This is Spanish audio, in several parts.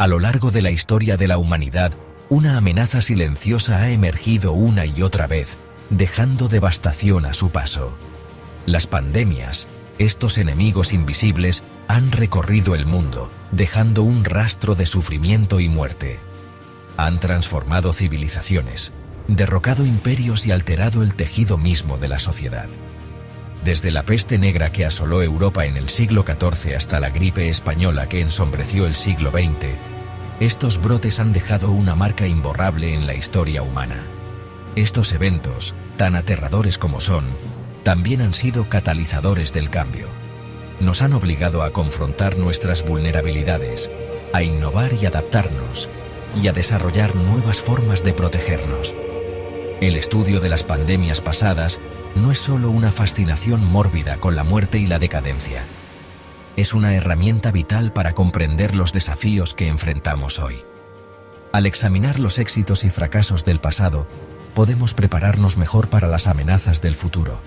A lo largo de la historia de la humanidad, una amenaza silenciosa ha emergido una y otra vez, dejando devastación a su paso. Las pandemias, estos enemigos invisibles, han recorrido el mundo, dejando un rastro de sufrimiento y muerte. Han transformado civilizaciones, derrocado imperios y alterado el tejido mismo de la sociedad. Desde la peste negra que asoló Europa en el siglo XIV hasta la gripe española que ensombreció el siglo XX, estos brotes han dejado una marca imborrable en la historia humana. Estos eventos, tan aterradores como son, también han sido catalizadores del cambio. Nos han obligado a confrontar nuestras vulnerabilidades, a innovar y adaptarnos, y a desarrollar nuevas formas de protegernos. El estudio de las pandemias pasadas no es solo una fascinación mórbida con la muerte y la decadencia. Es una herramienta vital para comprender los desafíos que enfrentamos hoy. Al examinar los éxitos y fracasos del pasado, podemos prepararnos mejor para las amenazas del futuro.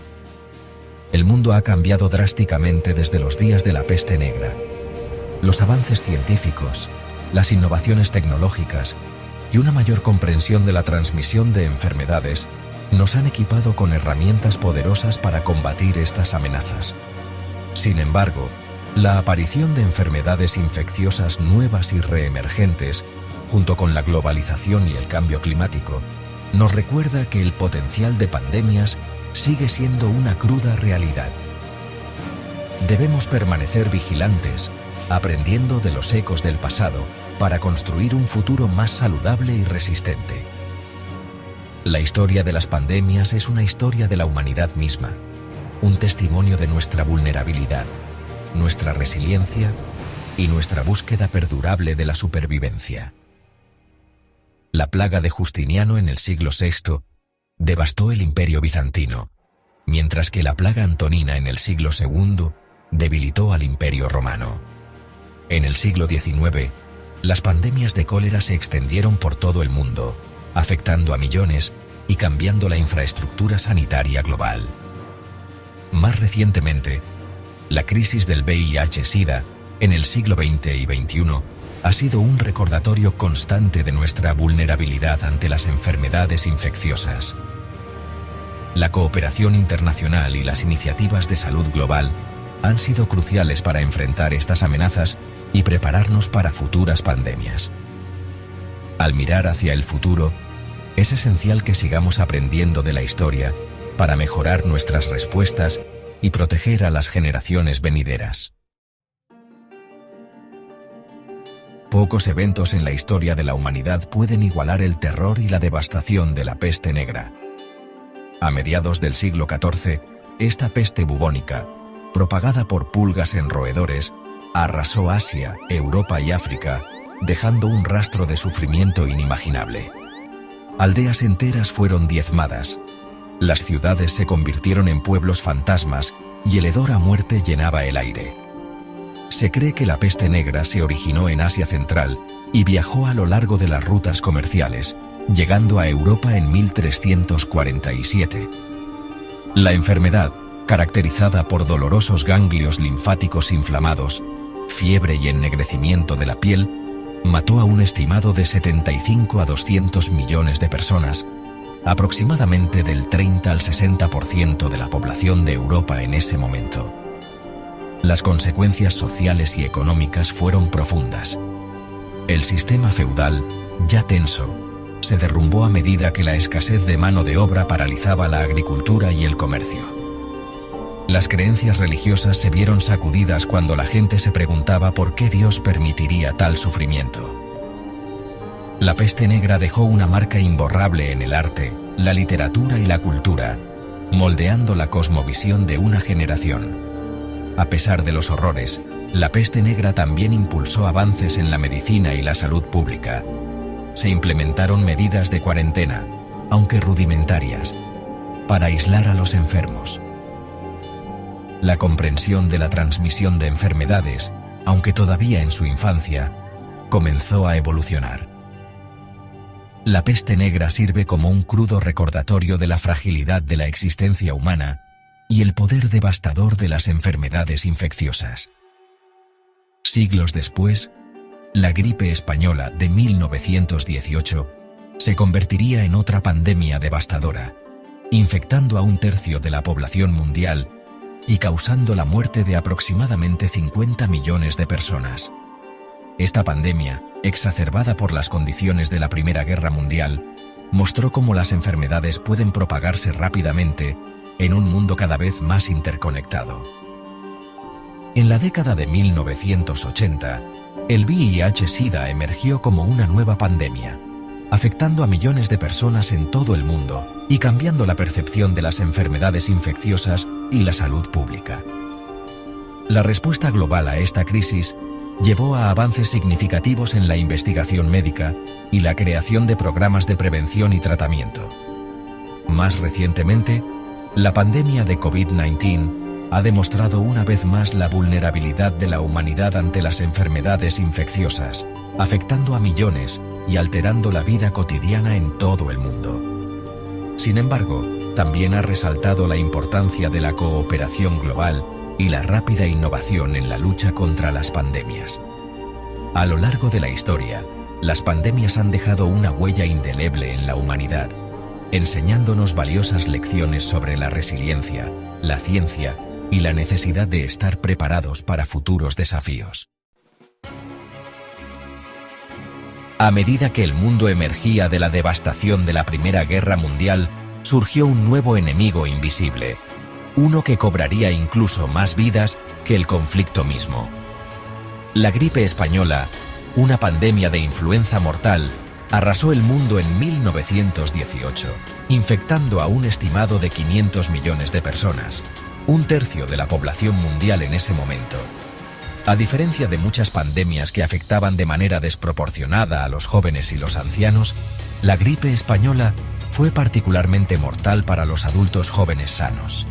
El mundo ha cambiado drásticamente desde los días de la peste negra. Los avances científicos, las innovaciones tecnológicas y una mayor comprensión de la transmisión de enfermedades nos han equipado con herramientas poderosas para combatir estas amenazas. Sin embargo, la aparición de enfermedades infecciosas nuevas y reemergentes, junto con la globalización y el cambio climático, nos recuerda que el potencial de pandemias sigue siendo una cruda realidad. Debemos permanecer vigilantes, aprendiendo de los ecos del pasado para construir un futuro más saludable y resistente. La historia de las pandemias es una historia de la humanidad misma, un testimonio de nuestra vulnerabilidad, nuestra resiliencia y nuestra búsqueda perdurable de la supervivencia. La plaga de Justiniano en el siglo VI devastó el Imperio bizantino, mientras que la plaga antonina en el siglo II debilitó al Imperio romano. En el siglo XIX, las pandemias de cólera se extendieron por todo el mundo, afectando a millones y cambiando la infraestructura sanitaria global. Más recientemente, la crisis del VIH-Sida en el siglo XX y XXI ha sido un recordatorio constante de nuestra vulnerabilidad ante las enfermedades infecciosas. La cooperación internacional y las iniciativas de salud global han sido cruciales para enfrentar estas amenazas y prepararnos para futuras pandemias. Al mirar hacia el futuro, es esencial que sigamos aprendiendo de la historia para mejorar nuestras respuestas y proteger a las generaciones venideras. Pocos eventos en la historia de la humanidad pueden igualar el terror y la devastación de la peste negra. A mediados del siglo XIV, esta peste bubónica, propagada por pulgas en roedores, arrasó Asia, Europa y África, dejando un rastro de sufrimiento inimaginable. Aldeas enteras fueron diezmadas. Las ciudades se convirtieron en pueblos fantasmas y el hedor a muerte llenaba el aire. Se cree que la peste negra se originó en Asia Central y viajó a lo largo de las rutas comerciales, llegando a Europa en 1347. La enfermedad, caracterizada por dolorosos ganglios linfáticos inflamados, fiebre y ennegrecimiento de la piel, mató a un estimado de 75 a 200 millones de personas, aproximadamente del 30 al 60% de la población de Europa en ese momento. Las consecuencias sociales y económicas fueron profundas. El sistema feudal, ya tenso, se derrumbó a medida que la escasez de mano de obra paralizaba la agricultura y el comercio. Las creencias religiosas se vieron sacudidas cuando la gente se preguntaba por qué Dios permitiría tal sufrimiento. La peste negra dejó una marca imborrable en el arte, la literatura y la cultura, moldeando la cosmovisión de una generación. A pesar de los horrores, la peste negra también impulsó avances en la medicina y la salud pública. Se implementaron medidas de cuarentena, aunque rudimentarias, para aislar a los enfermos. La comprensión de la transmisión de enfermedades, aunque todavía en su infancia, comenzó a evolucionar. La peste negra sirve como un crudo recordatorio de la fragilidad de la existencia humana y el poder devastador de las enfermedades infecciosas. Siglos después, la gripe española de 1918 se convertiría en otra pandemia devastadora, infectando a 1/3 de la población mundial y causando la muerte de aproximadamente 50 millones de personas. Esta pandemia, exacerbada por las condiciones de la Primera Guerra Mundial, mostró cómo las enfermedades pueden propagarse rápidamente en un mundo cada vez más interconectado. En la década de 1980, el VIH-Sida emergió como una nueva pandemia, afectando a millones de personas en todo el mundo y cambiando la percepción de las enfermedades infecciosas y la salud pública. La respuesta global a esta crisis llevó a avances significativos en la investigación médica y la creación de programas de prevención y tratamiento. Más recientemente, la pandemia de COVID-19 ha demostrado una vez más la vulnerabilidad de la humanidad ante las enfermedades infecciosas, afectando a millones y alterando la vida cotidiana en todo el mundo. Sin embargo, también ha resaltado la importancia de la cooperación global y la rápida innovación en la lucha contra las pandemias. A lo largo de la historia, las pandemias han dejado una huella indeleble en la humanidad, enseñándonos valiosas lecciones sobre la resiliencia, la ciencia y la necesidad de estar preparados para futuros desafíos. A medida que el mundo emergía de la devastación de la Primera Guerra Mundial, surgió un nuevo enemigo invisible, uno que cobraría incluso más vidas que el conflicto mismo. La gripe española, una pandemia de influenza mortal, arrasó el mundo en 1918, infectando a un estimado de 500 millones de personas, 1/3 de la población mundial en ese momento. A diferencia de muchas pandemias que afectaban de manera desproporcionada a los jóvenes y los ancianos, la gripe española fue particularmente mortal para los adultos jóvenes sanos.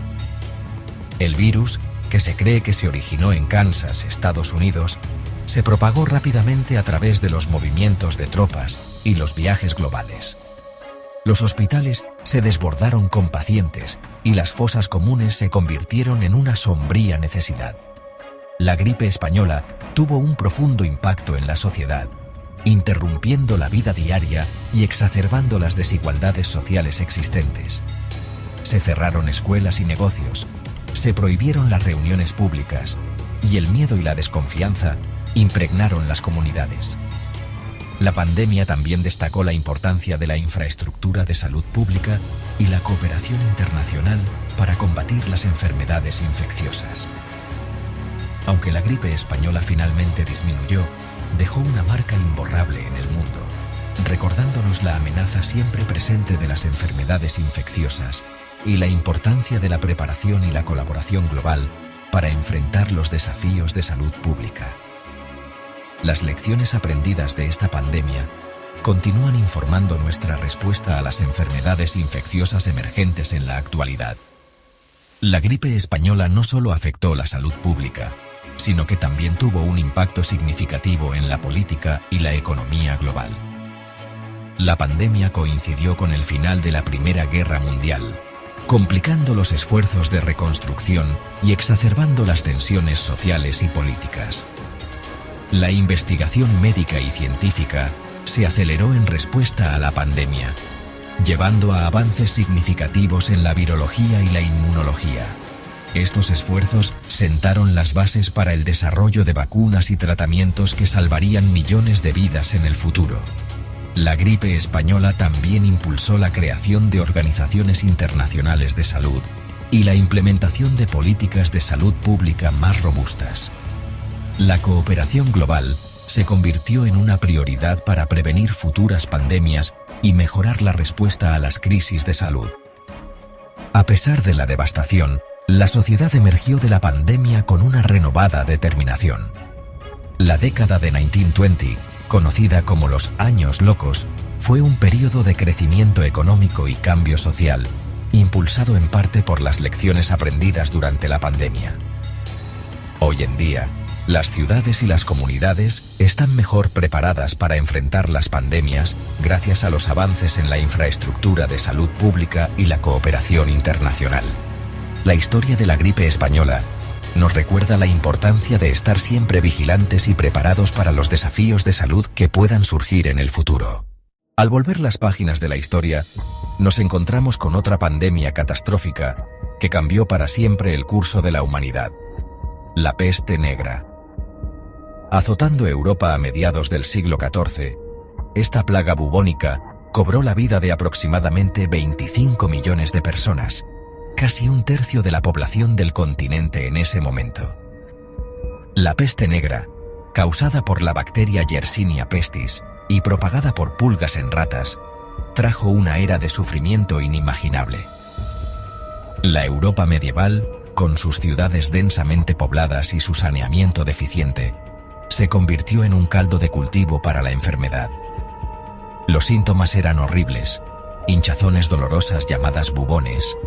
El virus, que se cree que se originó en Kansas, Estados Unidos, se propagó rápidamente a través de los movimientos de tropas y los viajes globales. Los hospitales se desbordaron con pacientes y las fosas comunes se convirtieron en una sombría necesidad. La gripe española tuvo un profundo impacto en la sociedad, interrumpiendo la vida diaria y exacerbando las desigualdades sociales existentes. Se cerraron escuelas y negocios, se prohibieron las reuniones públicas y el miedo y la desconfianza impregnaron las comunidades. La pandemia también destacó la importancia de la infraestructura de salud pública y la cooperación internacional para combatir las enfermedades infecciosas. Aunque la gripe española finalmente disminuyó, dejó una marca imborrable en el mundo, recordándonos la amenaza siempre presente de las enfermedades infecciosas y la importancia de la preparación y la colaboración global para enfrentar los desafíos de salud pública. Las lecciones aprendidas de esta pandemia continúan informando nuestra respuesta a las enfermedades infecciosas emergentes en la actualidad. La gripe española no solo afectó la salud pública, sino que también tuvo un impacto significativo en la política y la economía global. La pandemia coincidió con el final de la Primera Guerra Mundial, complicando los esfuerzos de reconstrucción y exacerbando las tensiones sociales y políticas. La investigación médica y científica se aceleró en respuesta a la pandemia, llevando a avances significativos en la virología y la inmunología. Estos esfuerzos sentaron las bases para el desarrollo de vacunas y tratamientos que salvarían millones de vidas en el futuro. La gripe española también impulsó la creación de organizaciones internacionales de salud y la implementación de políticas de salud pública más robustas. La cooperación global se convirtió en una prioridad para prevenir futuras pandemias y mejorar la respuesta a las crisis de salud. A pesar de la devastación, la sociedad emergió de la pandemia con una renovada determinación. La década de 1920, conocida como los Años Locos, fue un período de crecimiento económico y cambio social, impulsado en parte por las lecciones aprendidas durante la pandemia. Hoy en día, las ciudades y las comunidades están mejor preparadas para enfrentar las pandemias gracias a los avances en la infraestructura de salud pública y la cooperación internacional. La historia de la gripe española nos recuerda la importancia de estar siempre vigilantes y preparados para los desafíos de salud que puedan surgir en el futuro. Al volver las páginas de la historia, nos encontramos con otra pandemia catastrófica que cambió para siempre el curso de la humanidad: la peste negra. Azotando Europa a mediados del siglo XIV, esta plaga bubónica cobró la vida de aproximadamente 25 millones de personas, casi un tercio de la población del continente en ese momento. La peste negra, causada por la bacteria Yersinia pestis y propagada por pulgas en ratas, trajo una era de sufrimiento inimaginable. La Europa medieval, con sus ciudades densamente pobladas y su saneamiento deficiente, se convirtió en un caldo de cultivo para la enfermedad. Los síntomas eran horribles: hinchazones dolorosas llamadas bubones,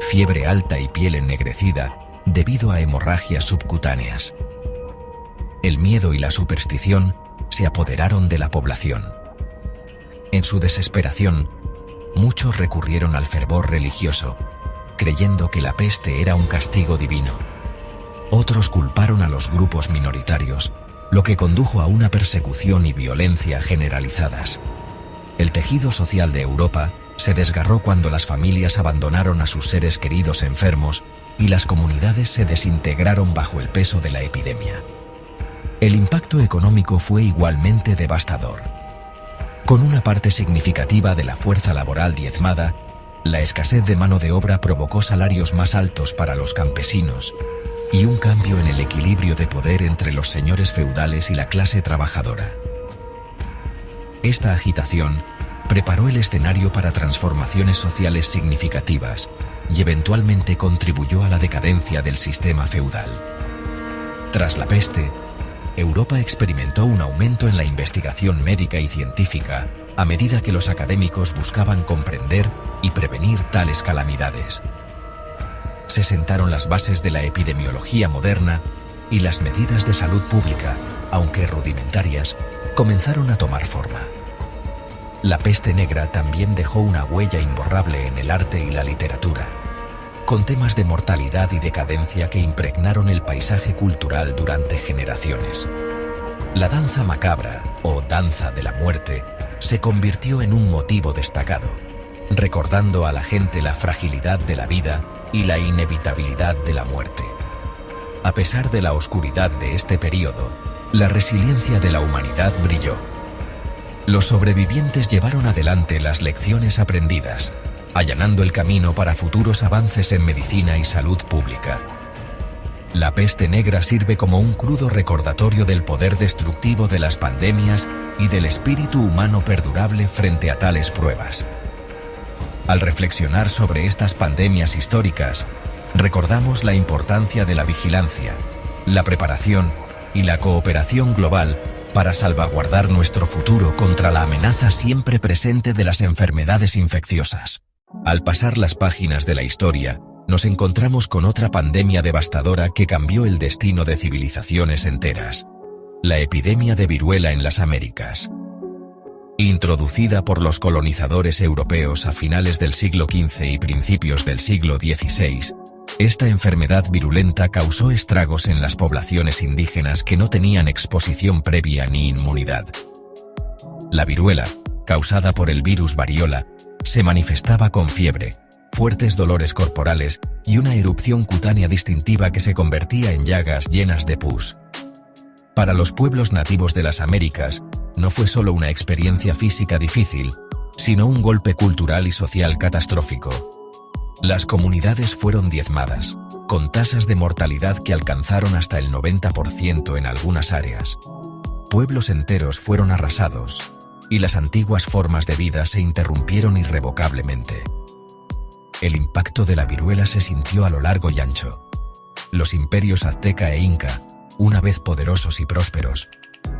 fiebre alta y piel ennegrecida debido a hemorragias subcutáneas. El miedo y la superstición se apoderaron de la población. En su desesperación, muchos recurrieron al fervor religioso, creyendo que la peste era un castigo divino. Otros culparon a los grupos minoritarios, lo que condujo a una persecución y violencia generalizadas. El tejido social de Europa se desgarró cuando las familias abandonaron a sus seres queridos enfermos y las comunidades se desintegraron bajo el peso de la epidemia. El impacto económico fue igualmente devastador. Con una parte significativa de la fuerza laboral diezmada, la escasez de mano de obra provocó salarios más altos para los campesinos y un cambio en el equilibrio de poder entre los señores feudales y la clase trabajadora. Esta agitación preparó el escenario para transformaciones sociales significativas y eventualmente contribuyó a la decadencia del sistema feudal. Tras la peste, Europa experimentó un aumento en la investigación médica y científica a medida que los académicos buscaban comprender y prevenir tales calamidades. Se sentaron las bases de la epidemiología moderna y las medidas de salud pública, aunque rudimentarias, comenzaron a tomar forma. La peste negra también dejó una huella imborrable en el arte y la literatura, con temas de mortalidad y decadencia que impregnaron el paisaje cultural durante generaciones. La danza macabra, o danza de la muerte, se convirtió en un motivo destacado, recordando a la gente la fragilidad de la vida y la inevitabilidad de la muerte. A pesar de la oscuridad de este período, la resiliencia de la humanidad brilló. Los sobrevivientes llevaron adelante las lecciones aprendidas, allanando el camino para futuros avances en medicina y salud pública. La peste negra sirve como un crudo recordatorio del poder destructivo de las pandemias y del espíritu humano perdurable frente a tales pruebas. Al reflexionar sobre estas pandemias históricas, recordamos la importancia de la vigilancia, la preparación y la cooperación global para salvaguardar nuestro futuro contra la amenaza siempre presente de las enfermedades infecciosas. Al pasar las páginas de la historia, nos encontramos con otra pandemia devastadora que cambió el destino de civilizaciones enteras: la epidemia de viruela en las Américas. Introducida por los colonizadores europeos a finales del siglo XV y principios del siglo XVI, esta enfermedad virulenta causó estragos en las poblaciones indígenas que no tenían exposición previa ni inmunidad. La viruela, causada por el virus variola, se manifestaba con fiebre, fuertes dolores corporales y una erupción cutánea distintiva que se convertía en llagas llenas de pus. Para los pueblos nativos de las Américas, no fue solo una experiencia física difícil, sino un golpe cultural y social catastrófico. Las comunidades fueron diezmadas, con tasas de mortalidad que alcanzaron hasta el 90% en algunas áreas. Pueblos enteros fueron arrasados, y las antiguas formas de vida se interrumpieron irrevocablemente. El impacto de la viruela se sintió a lo largo y ancho. Los imperios azteca e inca, una vez poderosos y prósperos,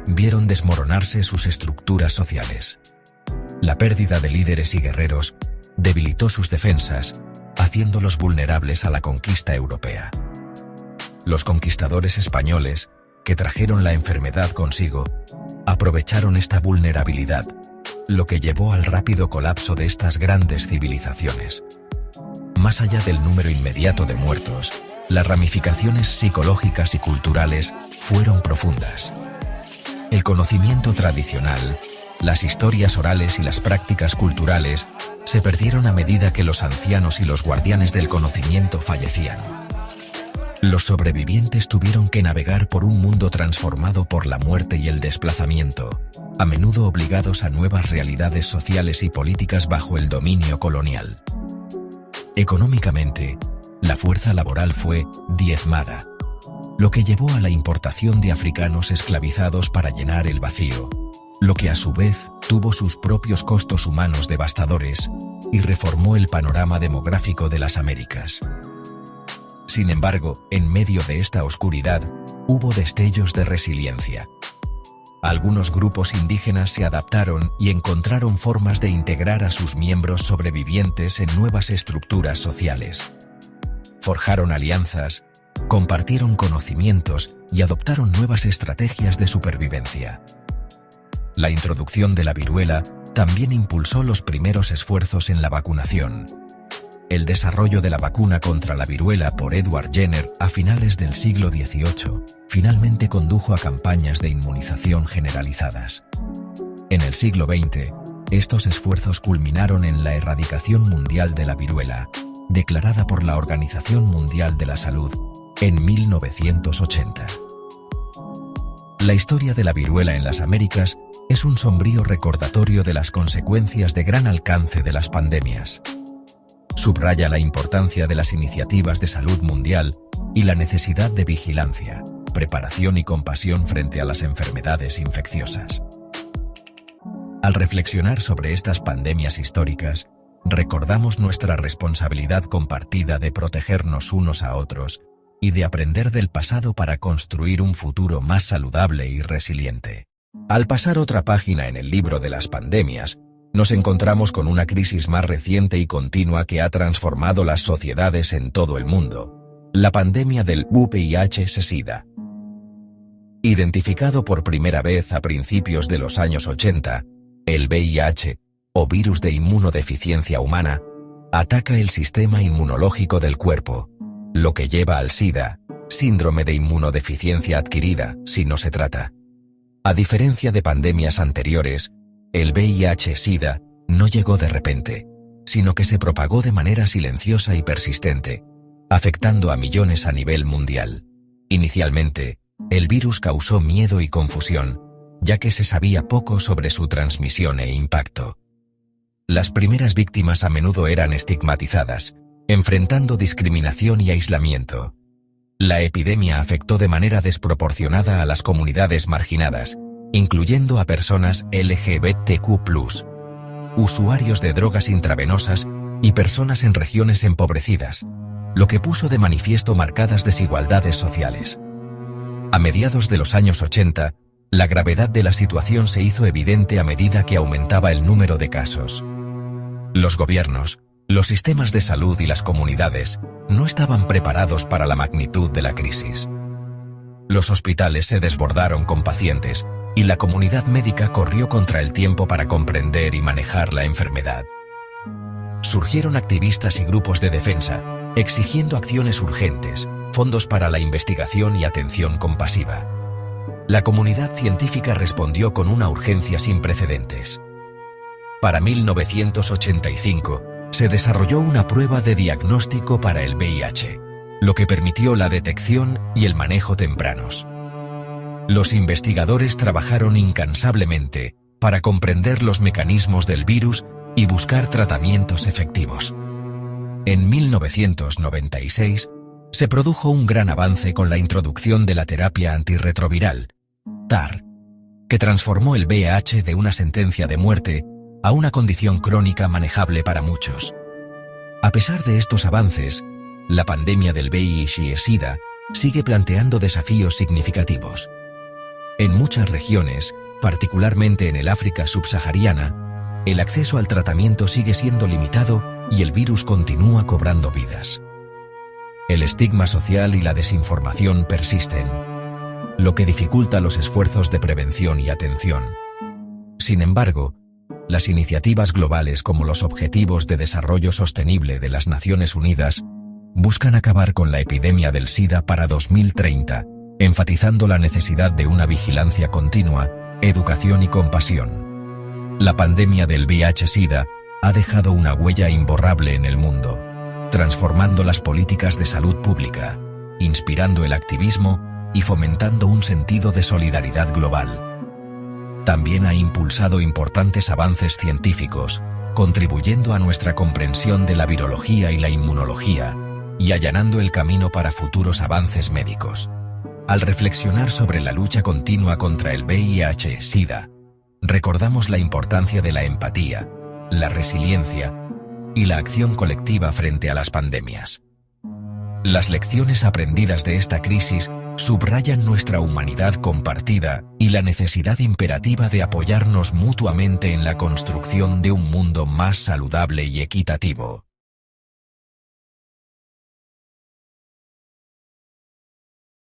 vieron desmoronarse sus estructuras sociales. La pérdida de líderes y guerreros debilitó sus defensas, haciéndolos vulnerables a la conquista europea. Los conquistadores españoles, que trajeron la enfermedad consigo, aprovecharon esta vulnerabilidad, lo que llevó al rápido colapso de estas grandes civilizaciones. Más allá del número inmediato de muertos, las ramificaciones psicológicas y culturales fueron profundas. El conocimiento tradicional, las historias orales y las prácticas culturales se perdieron a medida que los ancianos y los guardianes del conocimiento fallecían. Los sobrevivientes tuvieron que navegar por un mundo transformado por la muerte y el desplazamiento, a menudo obligados a nuevas realidades sociales y políticas bajo el dominio colonial. Económicamente, la fuerza laboral fue diezmada, lo que llevó a la importación de africanos esclavizados para llenar el vacío, lo que a su vez tuvo sus propios costos humanos devastadores y reformó el panorama demográfico de las Américas. Sin embargo, en medio de esta oscuridad, hubo destellos de resiliencia. Algunos grupos indígenas se adaptaron y encontraron formas de integrar a sus miembros sobrevivientes en nuevas estructuras sociales. Forjaron alianzas, compartieron conocimientos y adoptaron nuevas estrategias de supervivencia. La introducción de la viruela también impulsó los primeros esfuerzos en la vacunación. El desarrollo de la vacuna contra la viruela por Edward Jenner a finales del siglo XVIII finalmente condujo a campañas de inmunización generalizadas. En el siglo XX, estos esfuerzos culminaron en la erradicación mundial de la viruela, declarada por la Organización Mundial de la Salud en 1980. La historia de la viruela en las Américas es un sombrío recordatorio de las consecuencias de gran alcance de las pandemias. Subraya la importancia de las iniciativas de salud mundial y la necesidad de vigilancia, preparación y compasión frente a las enfermedades infecciosas. Al reflexionar sobre estas pandemias históricas, recordamos nuestra responsabilidad compartida de protegernos unos a otros y de aprender del pasado para construir un futuro más saludable y resiliente. Al pasar otra página en el libro de las pandemias, nos encontramos con una crisis más reciente y continua que ha transformado las sociedades en todo el mundo: la pandemia del VIH-Sida. Identificado por primera vez a principios de los años 80, el VIH, o virus de inmunodeficiencia humana, ataca el sistema inmunológico del cuerpo, lo que lleva al SIDA, síndrome de inmunodeficiencia adquirida, si no se trata. A diferencia de pandemias anteriores, el VIH-Sida no llegó de repente, sino que se propagó de manera silenciosa y persistente, afectando a millones a nivel mundial. Inicialmente, el virus causó miedo y confusión, ya que se sabía poco sobre su transmisión e impacto. Las primeras víctimas a menudo eran estigmatizadas, enfrentando discriminación y aislamiento. La epidemia afectó de manera desproporcionada a las comunidades marginadas, incluyendo a personas LGBTQ+, usuarios de drogas intravenosas y personas en regiones empobrecidas, lo que puso de manifiesto marcadas desigualdades sociales. A mediados de los años 80, la gravedad de la situación se hizo evidente a medida que aumentaba el número de casos. Los gobiernos, los sistemas de salud y las comunidades no estaban preparados para la magnitud de la crisis. Los hospitales se desbordaron con pacientes y la comunidad médica corrió contra el tiempo para comprender y manejar la enfermedad. Surgieron activistas y grupos de defensa, exigiendo acciones urgentes, fondos para la investigación y atención compasiva. La comunidad científica respondió con una urgencia sin precedentes. Para 1985, se desarrolló una prueba de diagnóstico para el VIH, lo que permitió la detección y el manejo tempranos. Los investigadores trabajaron incansablemente para comprender los mecanismos del virus y buscar tratamientos efectivos. En 1996, se produjo un gran avance con la introducción de la terapia antirretroviral, TAR, que transformó el VIH de una sentencia de muerte a una condición crónica manejable para muchos. A pesar de estos avances, la pandemia del VIH-Sida sigue planteando desafíos significativos. En muchas regiones, particularmente en el África subsahariana, el acceso al tratamiento sigue siendo limitado y el virus continúa cobrando vidas. El estigma social y la desinformación persisten, lo que dificulta los esfuerzos de prevención y atención. Sin embargo, las iniciativas globales como los Objetivos de Desarrollo Sostenible de las Naciones Unidas buscan acabar con la epidemia del SIDA para 2030, enfatizando la necesidad de una vigilancia continua, educación y compasión. La pandemia del VIH-Sida ha dejado una huella imborrable en el mundo, transformando las políticas de salud pública, inspirando el activismo y fomentando un sentido de solidaridad global. También ha impulsado importantes avances científicos, contribuyendo a nuestra comprensión de la virología y la inmunología, y allanando el camino para futuros avances médicos. Al reflexionar sobre la lucha continua contra el VIH-Sida, recordamos la importancia de la empatía, la resiliencia y la acción colectiva frente a las pandemias. Las lecciones aprendidas de esta crisis subrayan nuestra humanidad compartida y la necesidad imperativa de apoyarnos mutuamente en la construcción de un mundo más saludable y equitativo.